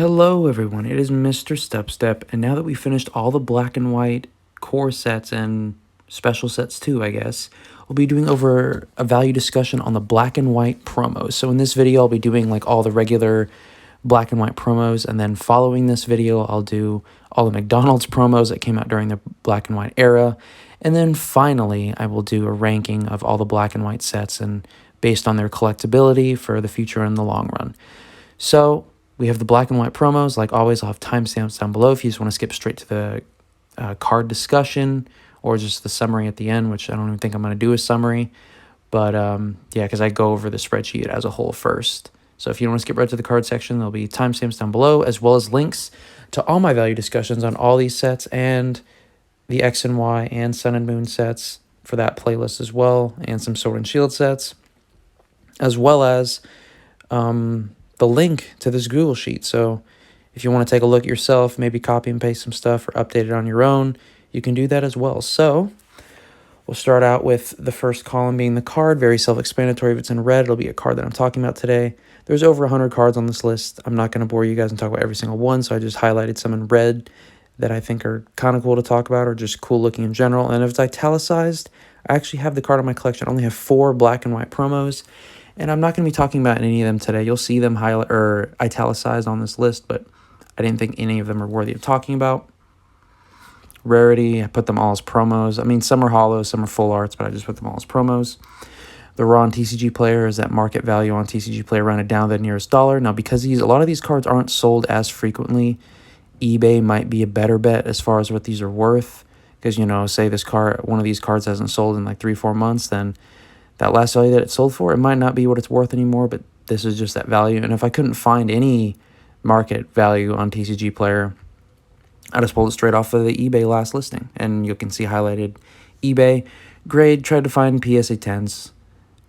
Hello everyone, it is MisterStubstep, and now that we finished all the black and white core sets and special sets too, I guess, we'll be doing over a value discussion on the black and white promos. So in this video, I'll be doing like all the regular black and white promos, and then following this video, I'll do all the McDonald's promos that came out during the black and white era. And then finally, I will do a ranking of all the black and white sets and based on their collectability for the future and the long run. So we have the black and white promos. Like always, I'll have timestamps down below if you just want to skip straight to the card discussion or just the summary at the end, which I don't even think I'm going to do a summary. But yeah, because I go over the spreadsheet as a whole first. So if you don't want to skip right to the card section, there'll be timestamps down below, as well as links to all my value discussions on all these sets and the X and Y and Sun and Moon sets for that playlist as well, and some Sword and Shield sets, as well as the link to this Google Sheet. So if you want to take a look at yourself, maybe copy and paste some stuff or update it on your own, you can do that as well. So we'll start out with the first column being the card, very self-explanatory. If it's in red, it'll be a card that I'm talking about today. There's over 100 cards on this list. I'm not going to bore you guys and talk about every single one, so I just highlighted some in red that I think are kind of cool to talk about or just cool looking in general. And if it's italicized, I actually have the card in my collection. I only have 4 black and white promos, and I'm not going to be talking about any of them today. You'll see them highlight or italicized on this list, but I didn't think any of them are worthy of talking about. Rarity, I put them all as promos. I mean, some are hollows, some are full arts, but I just put them all as promos. The raw on TCG Player is that market value on TCG Player rounded down to the nearest dollar. Now, because a lot of these cards aren't sold as frequently, eBay might be a better bet as far as what these are worth. Because, you know, say one of these cards hasn't sold in like 3-4 months, then that last value that it sold for, it might not be what it's worth anymore, but this is just that value. And if I couldn't find any market value on TCG Player, I just pulled it straight off of the eBay last listing. And you can see highlighted eBay. Grade, tried to find PSA 10s.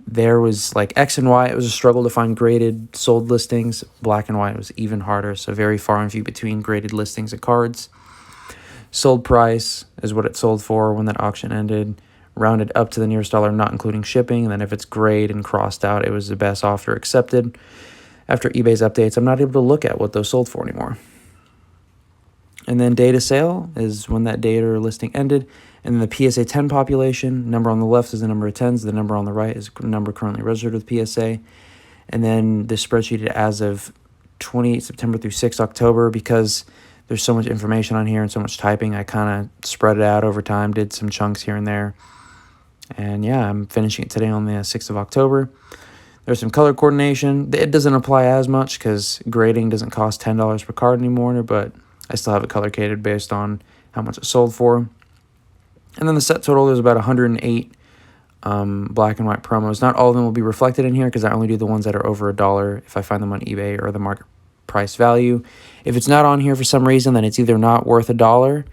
There was like X and Y, it was a struggle to find graded sold listings. Black and white was even harder, so very far and few between graded listings of cards. Sold price is what it sold for when that auction ended. Rounded up to the nearest dollar, not including shipping. And then if it's grayed and crossed out, it was the best offer accepted. After eBay's updates, I'm not able to look at what those sold for anymore. And then date of sale is when that date or listing ended. And then the PSA 10 population, number on the left is the number of 10s. The number on the right is the number currently registered with PSA. And then the spreadsheet as of 28 September through 6 October, because there's so much information on here and so much typing, I kind of spread it out over time, did some chunks here and there. And yeah, I'm finishing it today on the 6th of October. There's some color coordination. It doesn't apply as much because grading doesn't cost $10 per card anymore, but I still have it color-coded based on how much it sold for. And then the set total, there's about 108 black and white promos. Not all of them will be reflected in here because I only do the ones that are over $1 if I find them on eBay or the market price value. If it's not on here for some reason, then it's either not worth $1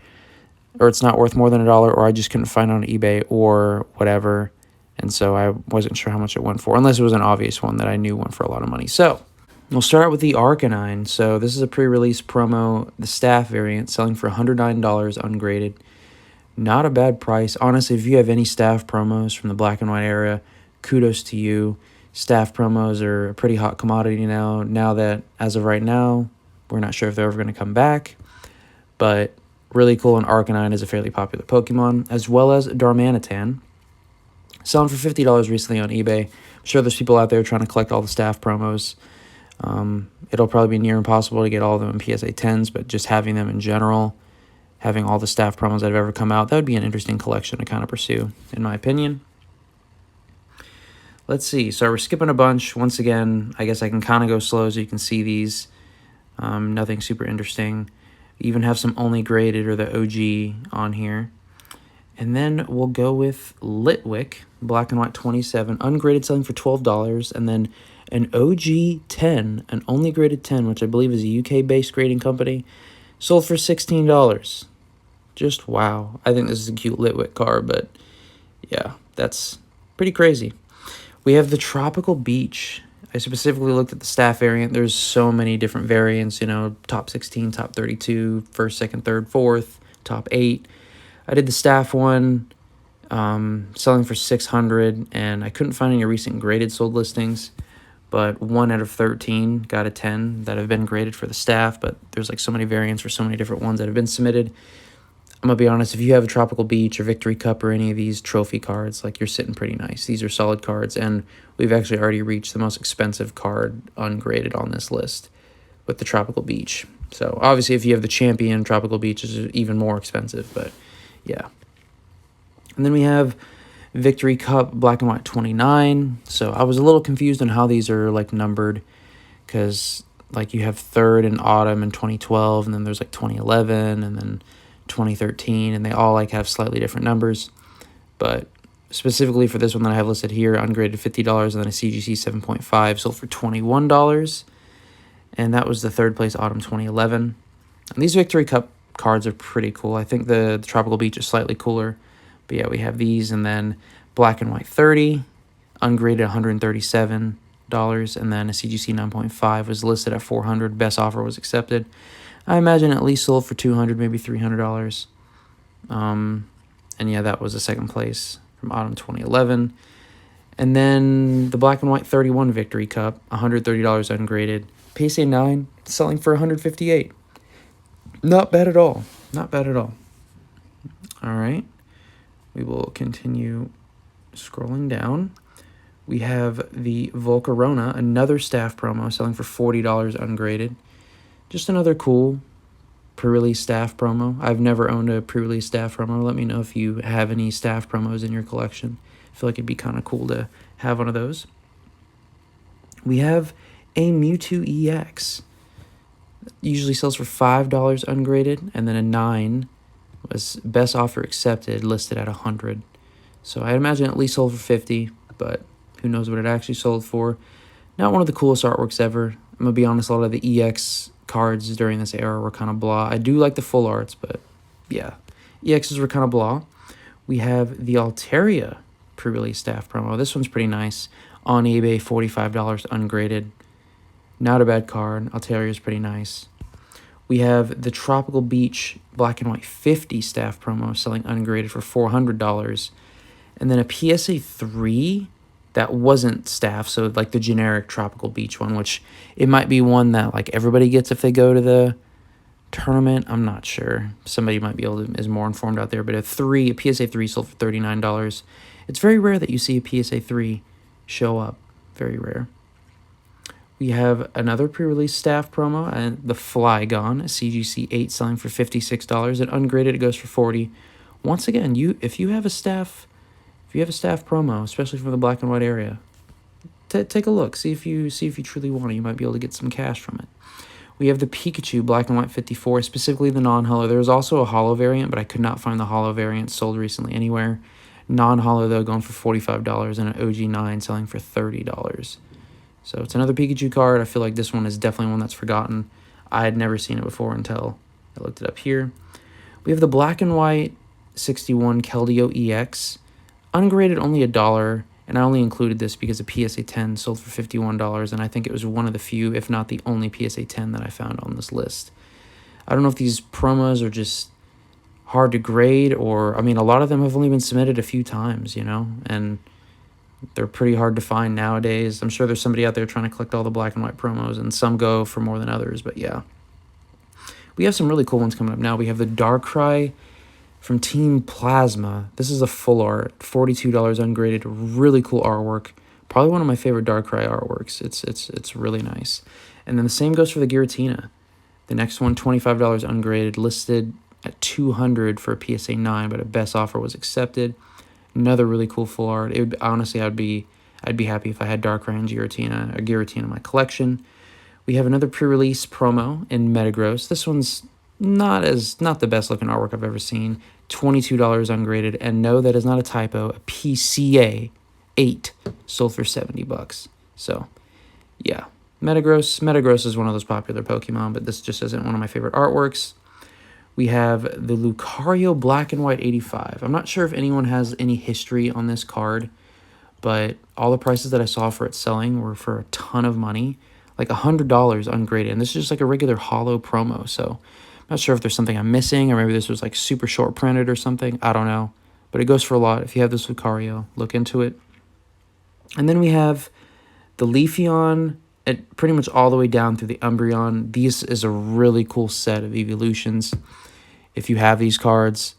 or it's not worth more than $1, or I just couldn't find it on eBay or whatever. And so I wasn't sure how much it went for, unless it was an obvious one that I knew went for a lot of money. So we'll start out with the Arcanine. So this is a pre-release promo, the staff variant, selling for $109 ungraded. Not a bad price. Honestly, if you have any staff promos from the black and white era, kudos to you. Staff promos are a pretty hot commodity now. Now that, as of right now, we're not sure if they're ever going to come back. But really cool, and Arcanine is a fairly popular Pokemon, as well as Darmanitan. Selling for $50 recently on eBay. I'm sure there's people out there trying to collect all the staff promos. It'll probably be near impossible to get all of them in PSA 10s, but just having them in general, having all the staff promos that have ever come out, that would be an interesting collection to kind of pursue, in my opinion. Let's see. So we're skipping a bunch. Once again, I guess I can kind of go slow so you can see these. Nothing super interesting. Even have some only graded or the OG on here. And then we'll go with Litwick, black and white 27, ungraded, selling for $12. And then an OG 10, an only graded 10, which I believe is a UK-based grading company, sold for $16. Just wow. I think this is a cute Litwick card, but yeah, that's pretty crazy. We have the Tropical Beach. I specifically looked at the staff variant. There's so many different variants, you know, top 16, top 32, first, second, third, fourth, top 8. I did the staff one, selling for $600, and I couldn't find any recent graded sold listings. but 1 out of 13 got a 10 that have been graded for the staff, but there's like so many variants for so many different ones that have been submitted. I'm going to be honest, if you have a Tropical Beach or Victory Cup or any of these trophy cards, like, you're sitting pretty nice. These are solid cards, and we've actually already reached the most expensive card ungraded on this list with the Tropical Beach. So, obviously, if you have the Champion, Tropical Beach is even more expensive, but yeah. And then we have Victory Cup Black and White 29. So, I was a little confused on how these are, like, numbered, because, like, you have third in Autumn in 2012, and then there's, like, 2011, and then 2013, and they all like have slightly different numbers. But specifically for this one that I have listed here, ungraded $50, and then a CGC 7.5 sold for $21, and that was the third place Autumn 2011. And these Victory Cup cards are pretty cool. I think the Tropical Beach is slightly cooler, but yeah, we have these. And then Black and White 30, ungraded $137, and then a CGC 9.5 was listed at $400. Best offer was accepted. I imagine at least sold for $200, maybe $300. And yeah, that was the second place from Autumn 2011. And then the Black and White 31 Victory Cup, $130 ungraded. PSA 9 selling for $158. Not bad at all. Not bad at all. All right. We will continue scrolling down. We have the Volcarona, another staff promo, selling for $40 ungraded. Just another cool pre-release staff promo. I've never owned a pre-release staff promo. Let me know if you have any staff promos in your collection. I feel like it'd be kind of cool to have one of those. We have a Mewtwo EX. Usually sells for $5 ungraded, and then a 9 was best offer accepted, listed at $100. So I imagine at least sold for $50, but who knows what it actually sold for. Not one of the coolest artworks ever. I'm going to be honest, a lot of the EX cards during this era were kind of blah. I do like the full arts, but yeah, EXs were kind of blah. We have the Altaria pre-release staff promo. This one's pretty nice. On eBay, $45 ungraded. Not a bad card. Altaria is pretty nice. We have the Tropical Beach Black and White 50 staff promo selling ungraded for $400. And then a PSA 3 that wasn't staff, so like the generic Tropical Beach one, which it might be one that like everybody gets if they go to the tournament. I'm not sure. Somebody might be able to is more informed out there. But a PSA 3 sold for $39. It's very rare that you see a PSA 3 show up. Very rare. We have another pre-release staff promo, and the Flygon, a CGC 8 selling for $56, and ungraded it goes for $40. Once again, if you have a staff promo, especially from the black and white area, take a look. See if you truly want it. You might be able to get some cash from it. We have the Pikachu Black and White 54, specifically the non-holo. There was also a holo variant, but I could not find the holo variant sold recently anywhere. Non-holo, though, going for $45, and an OG 9 selling for $30. So it's another Pikachu card. I feel like this one is definitely one that's forgotten. I had never seen it before until I looked it up here. We have the Black and White 61 Keldeo EX. Ungraded only $1, and I only included this because a PSA 10 sold for $51, and I think it was one of the few, if not the only PSA 10 that I found on this list. I don't know if these promos are just hard to grade, or, I mean, a lot of them have only been submitted a few times, and they're pretty hard to find nowadays. I'm sure there's somebody out there trying to collect all the black and white promos, and some go for more than others, but yeah. We have some really cool ones coming up now. We have the Darkrai from Team Plasma. This is a full art, $42 ungraded, really cool artwork. Probably one of my favorite Darkrai artworks. It's really nice. And then the same goes for the Giratina. The next one, $25 ungraded, listed at $200 for a PSA 9, but a best offer was accepted. Another really cool full art. It would, honestly, I'd be happy if I had Darkrai and Giratina in my collection. We have another pre-release promo in Metagross. This one's not the best looking artwork I've ever seen. $22 ungraded, and no, that is not a typo. A PCA 8 sold for $70. So, yeah, Metagross is one of those popular Pokemon, but this just isn't one of my favorite artworks. We have the Lucario Black and White 85. I'm not sure if anyone has any history on this card, but all the prices that I saw for it selling were for a ton of money, like $100 ungraded. And this is just like a regular holo promo, so I'm not sure if there's something I'm missing, or maybe this was like super short printed or something. I don't know, but it goes for a lot. If you have this Lucario, look into it. And then we have The Leafeon, pretty much all the way down through the Umbreon. These is a really cool set of evolutions. If you have these cards,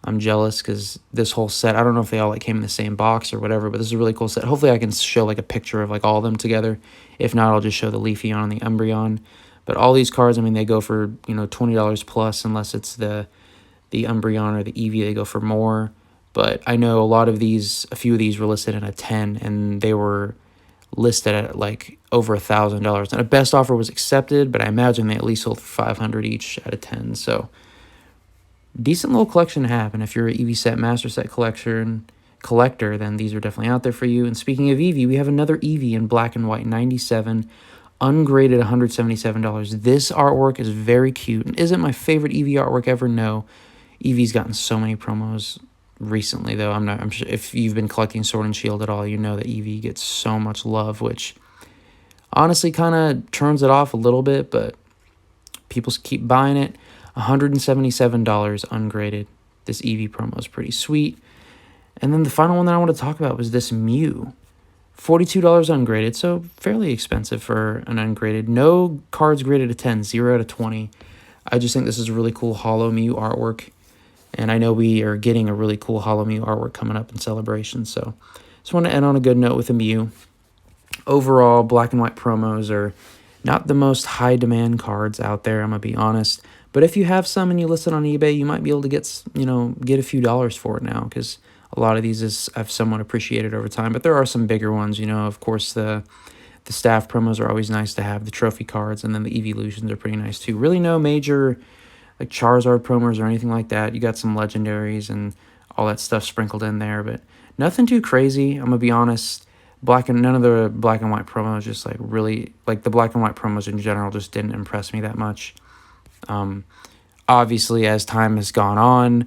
I'm jealous because this whole set, I don't know if they all like came in the same box or whatever, but this is a really cool set. Hopefully I can show like a picture of like all of them together. If not, I'll just show the Leafeon and the Umbreon. But all these cards, I mean, they go for, you know, $20 plus, unless it's the Umbreon or the Eevee, they go for more. But I know a few of these were listed at a 10, and they were listed at like over $1,000. And a best offer was accepted, but I imagine they at least sold for 500 each at a 10. So decent little collection to have. And if you're an Eevee set, Master Set collector, then these are definitely out there for you. And speaking of Eevee, we have another Eevee in black and white, 97, ungraded, $177. This artwork is very cute. And isn't my favorite Eevee artwork ever? No. Eevee's gotten so many promos recently, though. I'm sure if you've been collecting Sword and Shield at all, you know that Eevee gets so much love, which honestly kind of turns it off a little bit, but people keep buying it. $177 ungraded. This Eevee promo is pretty sweet. And then the final one that I want to talk about was this Mew. $42 ungraded, so fairly expensive for an ungraded. No cards graded a 10, 0 out of 20. I just think this is a really cool Holo Mew artwork. And I know we are getting a really cool Holo Mew artwork coming up in Celebration. So just want to end on a good note with a Mew. Overall, black and white promos are not the most high demand cards out there, I'm going to be honest. But if you have some and you list it on eBay, you might be able to get a few dollars for it now, because a lot of these I've somewhat appreciated over time. But there are some bigger ones, of course, the staff promos are always nice to have, the trophy cards, and then the evolutions are pretty nice too. Really no major like Charizard promos or anything like that. You got some legendaries and all that stuff sprinkled in there, but nothing too crazy. I'm going to be honest. None of the black and white promos just like really, like the black and white promos in general just didn't impress me that much. Obviously, as time has gone on,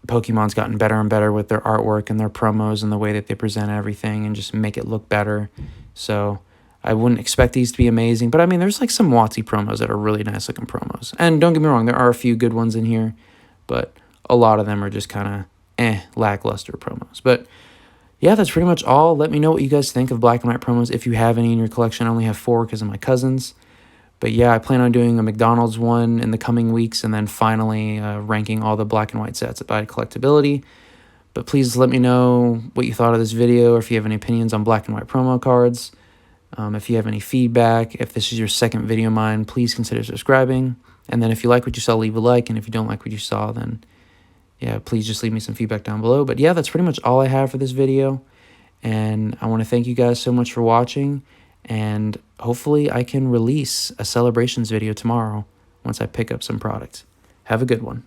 Pokemon's gotten better and better with their artwork and their promos and the way that they present everything and just make it look better. So I wouldn't expect these to be amazing. But I mean, there's like some WotC promos that are really nice looking promos. And don't get me wrong, there are a few good ones in here, but a lot of them are just kind of lackluster promos. But yeah, that's pretty much all. Let me know what you guys think of black and white promos. If you have any in your collection, I only have 4 because of my cousins. But yeah, I plan on doing a McDonald's one in the coming weeks, and then finally ranking all the black and white sets by collectability. But please let me know what you thought of this video, or if you have any opinions on black and white promo cards. If you have any feedback, if this is your second video of mine, please consider subscribing. And then if you like what you saw, leave a like. And if you don't like what you saw, then yeah, please just leave me some feedback down below. But yeah, that's pretty much all I have for this video. And I want to thank you guys so much for watching. And hopefully I can release a celebrations video tomorrow once I pick up some products. Have a good one.